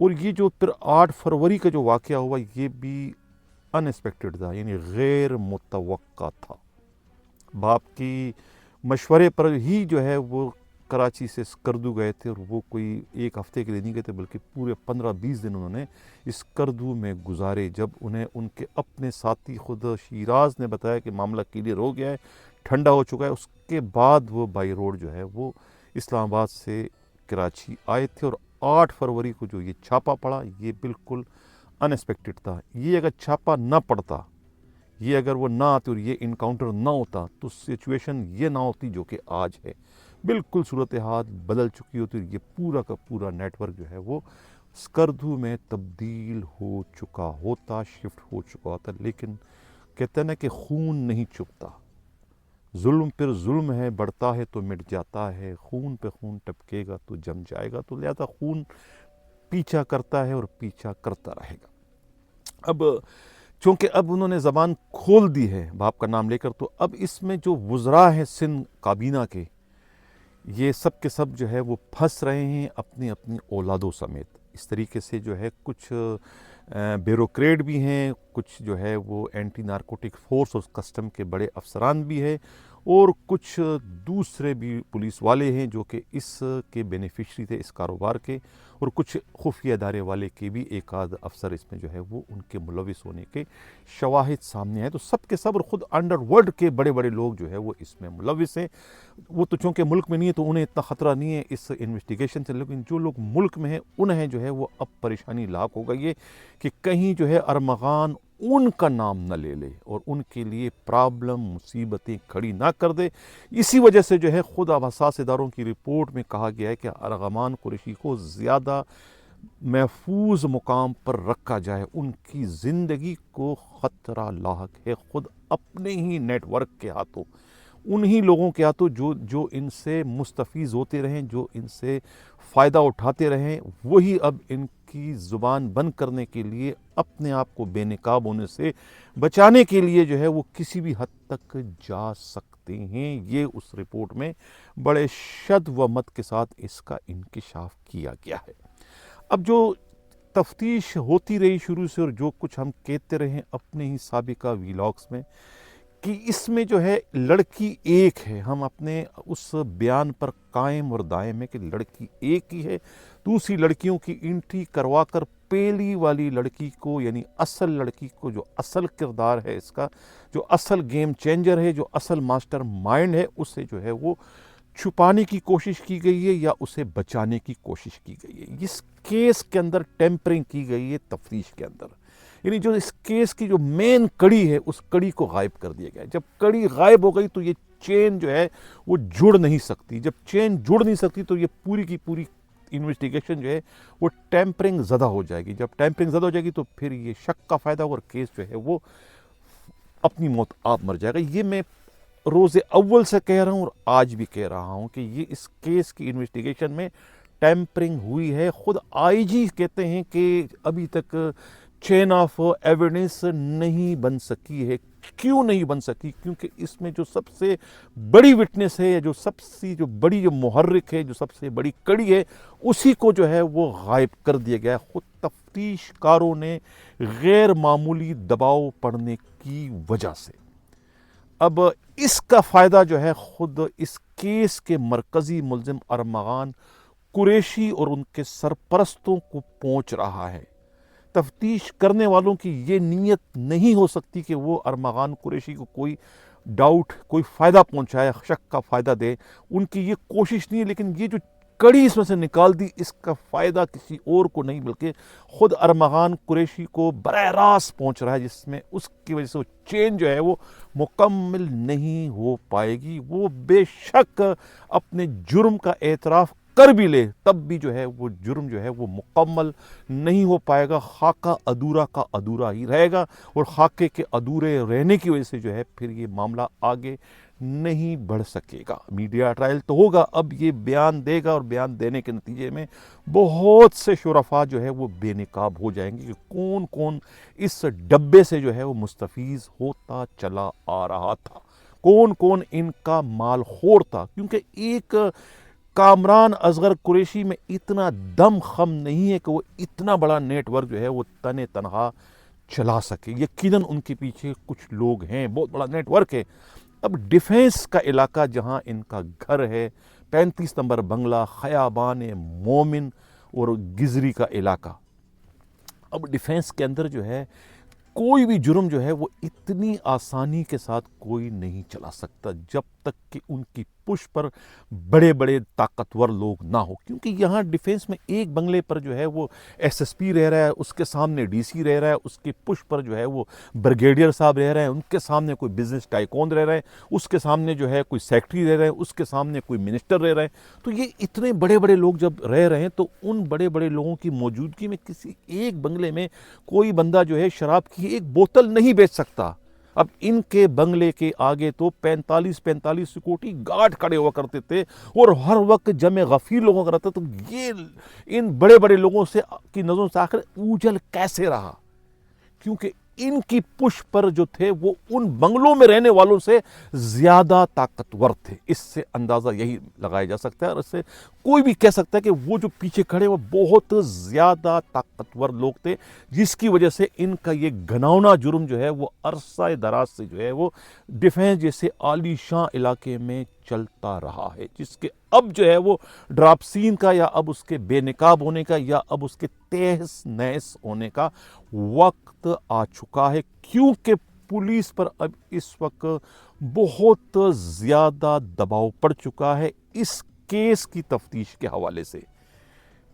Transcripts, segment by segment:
اور یہ جو پھر 8 فروری کا جو واقعہ ہوا یہ بھی ان ایکسپیکٹڈ تھا، یعنی غیر متوقع تھا۔ باپ کی مشورے پر ہی جو ہے وہ کراچی سے اسکردو گئے تھے، اور وہ کوئی ایک ہفتے کے لیے نہیں گئے تھے بلکہ پورے 15-20 دن انہوں نے اسکردو میں گزارے۔ جب انہیں ان کے اپنے ساتھی خود شیراز نے بتایا کہ معاملہ کلیئر ہو گیا ہے، ٹھنڈا ہو چکا ہے، اس کے بعد وہ بائی روڈ جو ہے وہ اسلام آباد سے کراچی آئے تھے۔ اور 8 فروری کو جو یہ چھاپا پڑا یہ بالکل ان ایکسپیکٹڈ تھا۔ یہ اگر چھاپا نہ پڑتا، یہ اگر وہ نہ آتے اور یہ انکاؤنٹر نہ ہوتا تو سچویشن یہ نہ ہوتی جو کہ آج ہے، بالکل صورتحال بدل چکی ہوتی، اور یہ پورا کا پورا نیٹ ورک جو ہے وہ اسکردو میں تبدیل ہو چکا ہوتا، شفٹ ہو چکا ہوتا۔ لیکن کہتے ہیں نا کہ خون نہیں چپتا، ظلم پھر ظلم ہے، بڑھتا ہے تو مٹ جاتا ہے، خون پہ خون ٹپکے گا تو جم جائے گا، تو لہذا خون پیچھا کرتا ہے اور پیچھا کرتا رہے گا۔ اب چونکہ اب انہوں نے زبان کھول دی ہے باپ کا نام لے کر، تو اب اس میں جو وزراء ہیں سندھ کابینہ کے، یہ سب کے سب جو ہے وہ پھنس رہے ہیں اپنی اپنی اولادوں سمیت۔ اس طریقے سے جو ہے کچھ بیوروکریٹ بھی ہیں، کچھ جو ہے وہ اینٹی نارکوٹک فورس اور کسٹم کے بڑے افسران بھی ہیں، اور کچھ دوسرے بھی پولیس والے ہیں جو کہ اس کے بینیفیشری تھے اس کاروبار کے، اور کچھ خفیہ ادارے والے کے بھی ایک آدھ افسر اس میں جو ہے وہ ان کے ملوث ہونے کے شواہد سامنے آئے۔ تو سب کے سب اور خود انڈر ورلڈ کے بڑے بڑے لوگ جو ہے وہ اس میں ملوث ہیں۔ وہ تو چونکہ ملک میں نہیں ہے تو انہیں اتنا خطرہ نہیں ہے اس انویسٹیگیشن سے، لیکن جو لوگ ملک میں ہیں انہیں جو ہے وہ اب پریشانی لاحق ہو گئی ہے کہ کہیں جو ہے ارمغان ان کا نام نہ لے لے اور ان کے لیے پرابلم مصیبتیں کھڑی نہ کر دے۔ اسی وجہ سے جو ہے خود اب حساس اداروں کی رپورٹ میں کہا گیا ہے کہ ارغمان قریشی کو زیادہ محفوظ مقام پر رکھا جائے، ان کی زندگی کو خطرہ لاحق ہے، خود اپنے ہی نیٹ ورک کے ہاتھوں، انہی لوگوں کے ہاتھوں جو ان سے مستفیض ہوتے رہیں، جو ان سے فائدہ اٹھاتے رہیں، وہی اب ان کی زبان بند کرنے کے لیے اپنے آپ کو بے نقاب ہونے سے بچانے کے لیے جو ہے وہ کسی بھی حد تک جا سکتے ہیں۔ یہ اس رپورٹ میں بڑے شد و مت کے ساتھ اس کا انکشاف کیا گیا ہے۔ اب جو تفتیش ہوتی رہی شروع سے اور جو کچھ ہم کہتے رہے اپنے ہی سابقہ ویلاگس میں کہ اس میں جو ہے لڑکی ایک ہے، ہم اپنے اس بیان پر قائم اور دائم ہے کہ لڑکی ایک ہی ہے۔ دوسری لڑکیوں کی انٹری کروا کر پہلی والی لڑکی کو، یعنی اصل لڑکی کو، جو اصل کردار ہے اس کا، جو اصل گیم چینجر ہے، جو اصل ماسٹر مائنڈ ہے، اسے جو ہے وہ چھپانے کی کوشش کی گئی ہے یا اسے بچانے کی کوشش کی گئی ہے۔ اس کیس کے اندر ٹیمپرنگ کی گئی ہے تفتیش کے اندر، یعنی جو اس کیس کی جو مین کڑی ہے اس کڑی کو غائب کر دیا گیا ہے۔ جب کڑی غائب ہو گئی تو یہ چین جو ہے وہ جڑ نہیں سکتی، جب چین جڑ نہیں سکتی تو یہ پوری کی پوری انویسٹیگیشن جو ہے وہ ٹیمپرنگ زدہ ہو جائے گی۔ جب ٹیمپرنگ زدہ ہو جائے گی تو پھر یہ شک کا فائدہ اور کیس جو ہے وہ اپنی موت آپ مر جائے گا۔ یہ میں روز اول سے کہہ رہا ہوں اور آج بھی کہہ رہا ہوں کہ یہ اس کیس کی انویسٹیگیشن میں ٹیمپرنگ ہوئی ہے۔ خود آئی جی کہتے ہیں کہ ابھی تک چین آف ایویڈنس نہیں بن سکی ہے۔ کیوں نہیں بن سکی؟ کیونکہ اس میں جو سب سے بڑی وٹنس ہے، جو سب سے جو بڑی جو محرک ہے، جو سب سے بڑی کڑی ہے، اسی کو جو ہے وہ غائب کر دیا گیا ہے خود تفتیش کاروں نے غیر معمولی دباؤ پڑنے کی وجہ سے۔ اب اس کا فائدہ جو ہے خود اس کیس کے مرکزی ملزم ارمغان قریشی اور ان کے سرپرستوں کو پہنچ رہا ہے۔ تفتیش کرنے والوں کی یہ نیت نہیں ہو سکتی کہ وہ ارمغان قریشی کو کوئی ڈاؤٹ، کوئی فائدہ پہنچائے، شک کا فائدہ دے، ان کی یہ کوشش نہیں ہے، لیکن یہ جو کڑی اس میں سے نکال دی، اس کا فائدہ کسی اور کو نہیں بلکہ خود ارمغان قریشی کو براہ راست پہنچ رہا ہے، جس میں اس کی وجہ سے وہ چین جو ہے وہ مکمل نہیں ہو پائے گی۔ وہ بے شک اپنے جرم کا اعتراف کر بھی لے تب بھی جو ہے وہ جرم جو ہے وہ مکمل نہیں ہو پائے گا، خاکہ ادھورا کا ادھورا ہی رہے گا، اور خاکے کے ادھورے رہنے کی وجہ سے جو ہے پھر یہ معاملہ آگے نہیں بڑھ سکے گا۔ میڈیا ٹرائل تو ہوگا، اب یہ بیان دے گا اور بیان دینے کے نتیجے میں بہت سے شرفاء جو ہے وہ بے نقاب ہو جائیں گے کہ کون کون اس ڈبے سے جو ہے وہ مستفیض ہوتا چلا آ رہا تھا، کون کون ان کا مال خور تھا۔ کیونکہ ایک کامران اصغر قریشی میں اتنا دم خم نہیں ہے کہ وہ اتنا بڑا نیٹ ورک جو ہے وہ تن تنہا چلا سکے. یقیناً ان کے پیچھے کچھ لوگ ہیں, بہت بڑا نیٹ ورک ہے. اب ڈیفینس کا علاقہ جہاں ان کا گھر ہے, 35 نمبر بنگلہ, خیابان مومن اور گزری کا علاقہ, اب ڈیفینس کے اندر جو ہے کوئی بھی جرم جو ہے وہ اتنی آسانی کے ساتھ کوئی نہیں چلا سکتا جب تک کہ ان کی پش پر بڑے بڑے طاقتور لوگ نہ ہو. کیونکہ یہاں ڈیفینس میں ایک بنگلے پر جو ہے وہ ایس ایس پی رہ رہا ہے, اس کے سامنے ڈی سی رہ رہا ہے, اس کی پش پر جو ہے وہ بریگیڈیئر صاحب رہ رہے ہیں, ان کے سامنے کوئی بزنس ٹائکون رہ رہے ہیں, اس کے سامنے جو ہے کوئی سیکٹری رہ رہے ہیں, اس کے سامنے کوئی منسٹر رہ رہے ہیں. تو یہ اتنے بڑے بڑے لوگ جب رہ رہے ہیں تو ان بڑے بڑے لوگوں کی موجودگی میں کسی ایک بنگلے میں کوئی بندہ جو ہے شراب کی ایک بوتل نہیں بیچ سکتا. اب ان کے بنگلے کے آگے تو 45 سیکورٹی گارڈ کھڑے ہوا کرتے تھے اور ہر وقت جمع غفیر لوگوں کا رہتا. تو یہ ان بڑے بڑے لوگوں سے کی نظروں سے آخر اوجھل کیسے رہا؟ کیونکہ ان کی پش پر جو تھے وہ ان بنگلوں میں رہنے والوں سے زیادہ طاقتور تھے. اس سے اندازہ یہی لگایا جا سکتا ہے, اور اس سے کوئی بھی کہہ سکتا ہے کہ وہ جو پیچھے کھڑے وہ بہت زیادہ طاقتور لوگ تھے, جس کی وجہ سے ان کا یہ گھناؤنا جرم جو ہے وہ عرصہ دراز سے جو ہے وہ ڈیفینس جیسے عالی شان علاقے میں چلتا رہا ہے, جس کے اب جو ہے وہ ڈراپ سین کا یا اب اس کے بے نقاب ہونے کا یا اب اس کے تہس نہس ہونے کا وقت آ چکا ہے. کیونکہ پولیس پر اب اس وقت بہت زیادہ دباؤ پڑ چکا ہے اس کیس کی تفتیش کے حوالے سے.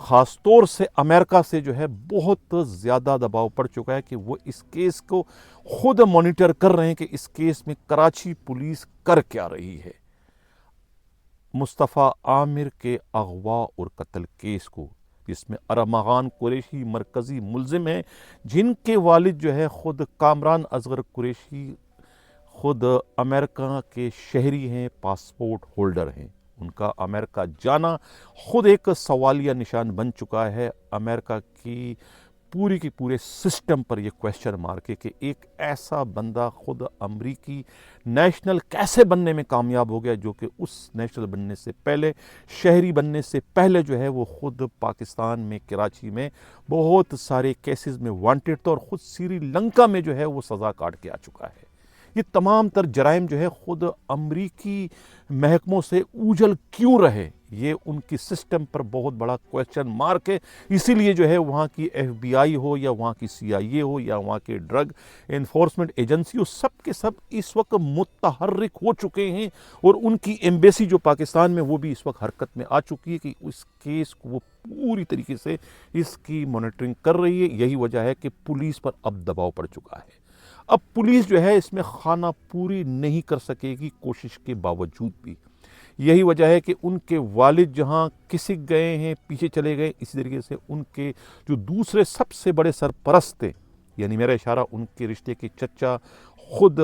خاص طور سے امریکہ سے جو ہے بہت زیادہ دباؤ پڑ چکا ہے کہ وہ اس کیس کو خود مانیٹر کر رہے ہیں کہ اس کیس میں کراچی پولیس کر کیا رہی ہے. مصطفیٰ عامر کے اغوا اور قتل کیس کو, جس میں ارمغان قریشی مرکزی ملزم ہیں, جن کے والد جو ہے خود کامران اصغر قریشی خود امریکہ کے شہری ہیں, پاسپورٹ ہولڈر ہیں. ان کا امریکہ جانا خود ایک سوالیہ نشان بن چکا ہے. امریکہ کی پورے سسٹم پر یہ کویسچن مارک ہے کہ ایک ایسا بندہ خود امریکی نیشنل کیسے بننے میں کامیاب ہو گیا, جو کہ اس نیشنل بننے سے پہلے, شہری بننے سے پہلے جو ہے وہ خود پاکستان میں کراچی میں بہت سارے کیسز میں وانٹڈ تھا اور خود سری لنکا میں جو ہے وہ سزا کاٹ کے آ چکا ہے. یہ تمام تر جرائم جو ہے خود امریکی محکموں سے اوجھل کیوں رہے, یہ ان کی سسٹم پر بہت بڑا کویسچن مارک ہے. اسی لیے جو ہے وہاں کی ایف بی آئی ہو یا وہاں کی سی آئی اے ہو یا وہاں کے ڈرگ انفورسمنٹ ایجنسی ہو, سب کے سب اس وقت متحرک ہو چکے ہیں, اور ان کی ایمبیسی جو پاکستان میں وہ بھی اس وقت حرکت میں آ چکی ہے کہ اس کیس کو وہ پوری طریقے سے اس کی مانیٹرنگ کر رہی ہے. یہی وجہ ہے کہ پولیس پر اب دباؤ پڑ چکا ہے. اب پولیس جو ہے اس میں خانہ پوری نہیں کر سکے گی کوشش کے باوجود بھی. یہی وجہ ہے کہ ان کے والد جہاں کسک گئے ہیں, پیچھے چلے گئے, اسی طریقے سے ان کے جو دوسرے سب سے بڑے سرپرست تھے, یعنی میرا اشارہ ان کے رشتے کے چچا خود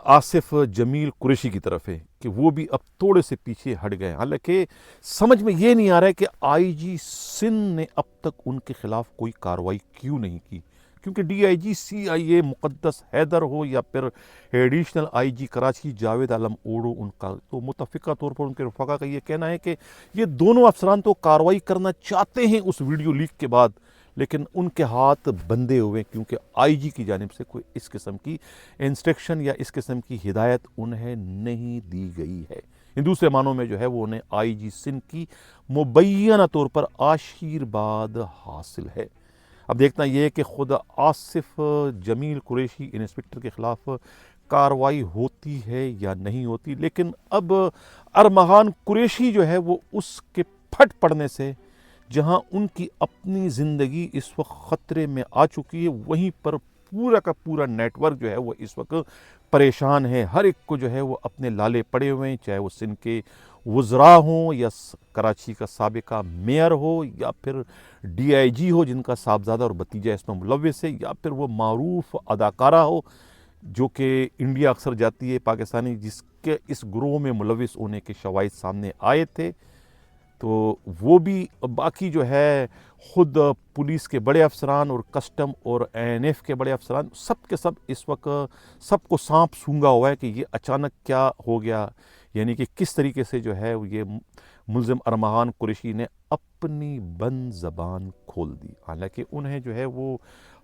آصف جمیل قریشی کی طرف ہے, کہ وہ بھی اب تھوڑے سے پیچھے ہٹ گئے. حالانکہ سمجھ میں یہ نہیں آ رہا ہے کہ آئی جی سندھ نے اب تک ان کے خلاف کوئی کارروائی کیوں نہیں کی. کیونکہ ڈی آئی جی سی آئی اے مقدس حیدر ہو یا پھر ایڈیشنل آئی جی کراچی جاوید عالم اوڑو, ان کا تو متفقہ طور پر ان کے رفقا کا یہ کہنا ہے کہ یہ دونوں افسران تو کارروائی کرنا چاہتے ہیں اس ویڈیو لیک کے بعد, لیکن ان کے ہاتھ بندھے ہوئے, کیونکہ آئی جی کی جانب سے کوئی اس قسم کی انسٹرکشن یا اس قسم کی ہدایت انہیں نہیں دی گئی ہے. دوسرے معنوں میں جو ہے وہ انہیں آئی جی سندھ کی مبینہ طور پر آشیرواد حاصل ہے. اب دیکھنا یہ ہے کہ خود آصف جمیل قریشی انسپکٹر کے خلاف کارروائی ہوتی ہے یا نہیں ہوتی. لیکن اب ارمغان قریشی جو ہے وہ اس کے پھٹ پڑنے سے, جہاں ان کی اپنی زندگی اس وقت خطرے میں آ چکی ہے, وہیں پر پورا کا پورا نیٹ ورک جو ہے وہ اس وقت پریشان ہے. ہر ایک کو جو ہے وہ اپنے لالے پڑے ہوئے ہیں, چاہے وہ سندھ کے وزراء ہوں یا کراچی کا سابقہ میئر ہو یا پھر ڈی آئی جی ہو جن کا صاحبزادہ اور بھتیجا اس میں ملوث ہے, یا پھر وہ معروف اداکارہ ہو جو کہ انڈیا اکثر جاتی ہے پاکستانی, جس کے اس گروہ میں ملوث ہونے کے شواہد سامنے آئے تھے. تو وہ بھی, باقی جو ہے خود پولیس کے بڑے افسران اور کسٹم اور این ایف کے بڑے افسران, سب کے سب اس وقت سب کو سانپ سونگا ہوا ہے کہ یہ اچانک کیا ہو گیا. یعنی کہ کس طریقے سے جو ہے یہ ملزم ارمغان قریشی نے اپنی بند زبان کھول دی، حالانکہ انہیں جو ہے وہ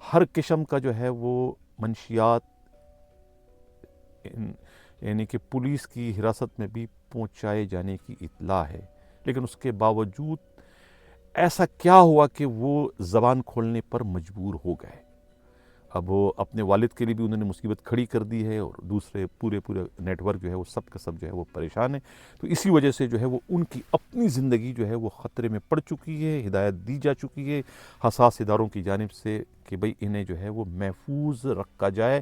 ہر قسم کا جو ہے وہ منشیات یعنی کہ پولیس کی حراست میں بھی پہنچائے جانے کی اطلاع ہے، لیکن اس کے باوجود ایسا کیا ہوا کہ وہ زبان کھولنے پر مجبور ہو گئے؟ اب وہ اپنے والد کے لیے بھی انہوں نے مصیبت کھڑی کر دی ہے، اور دوسرے پورے نیٹ ورک جو ہے وہ سب کا سب جو ہے وہ پریشان ہے. تو اسی وجہ سے جو ہے وہ ان کی اپنی زندگی جو ہے وہ خطرے میں پڑ چکی ہے. ہدایت دی جا چکی ہے حساس اداروں کی جانب سے کہ بھئی انہیں جو ہے وہ محفوظ رکھا جائے،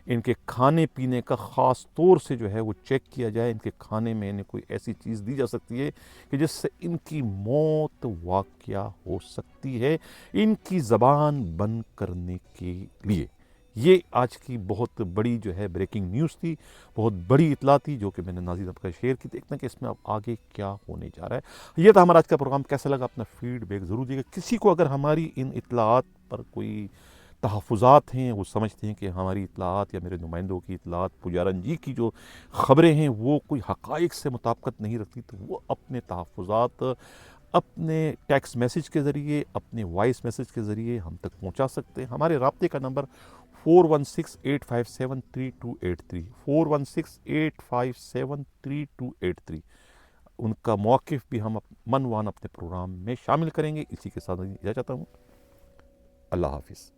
ان کے کھانے پینے کا خاص طور سے جو ہے وہ چیک کیا جائے. ان کے کھانے میں انہیں کوئی ایسی چیز دی جا سکتی ہے کہ جس سے ان کی موت واقعہ ہو سکتی ہے، ان کی زبان بند کرنے کے لیے. یہ آج کی بہت بڑی جو ہے بریکنگ نیوز تھی، بہت بڑی اطلاع تھی جو کہ میں نے ناظرین آپ کا شیئر کی. دیکھنا کہ اس میں اب آگے کیا ہونے جا رہا ہے. یہ تھا ہمارا آج کا پروگرام. کیسا لگا اپنا فیڈ بیک ضرور دیجیے گا. کسی کو اگر ہماری ان اطلاعات پر کوئی تحفظات ہیں، وہ سمجھتے ہیں کہ ہماری اطلاعات یا میرے نمائندوں کی اطلاعات، پجارن جی کی جو خبریں ہیں وہ کوئی حقائق سے مطابقت نہیں رکھتی، تو وہ اپنے تحفظات اپنے ٹیکسٹ میسج کے ذریعے، اپنے وائس میسج کے ذریعے ہم تک پہنچا سکتے ہیں. ہمارے رابطے کا نمبر 4168573283 4168573283. ان کا موقف بھی ہم منوان اپنے پروگرام میں شامل کریں گے. اسی کے ساتھ اجازت چاہتا ہوں. اللہ حافظ.